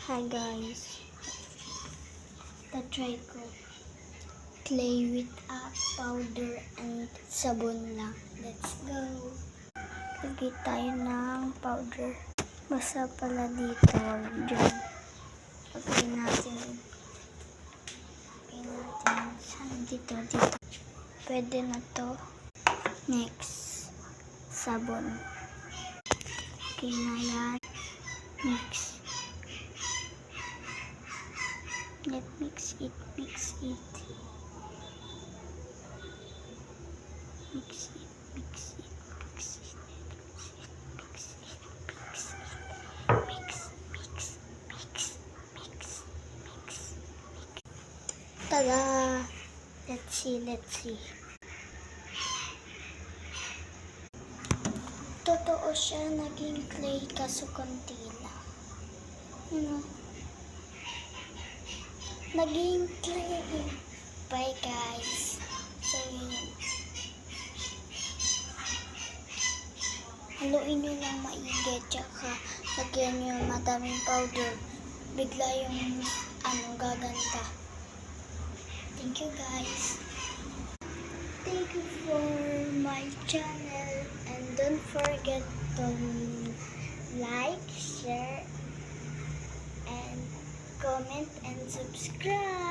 Hi guys, try ko clay with a powder and sabon lang. Let's go! Lagay tayo ng powder. Basta pala dito, wag dyan. Lagay natin. Saan dito? Pwede na to. Next, sabon. Okay na yan. Mix. Let's mix it. Mix it. Tada! Let's see. Totoo siya, naging clay kaso konti lang. Naging clay. Bye guys. So yun. Haluin nyo lang maigi, tsaka lagyan nyo madaming powder. Bigla yung gaganda. Thank you guys. Thank you for my channel, and don't forget to like, share, and comment and subscribe.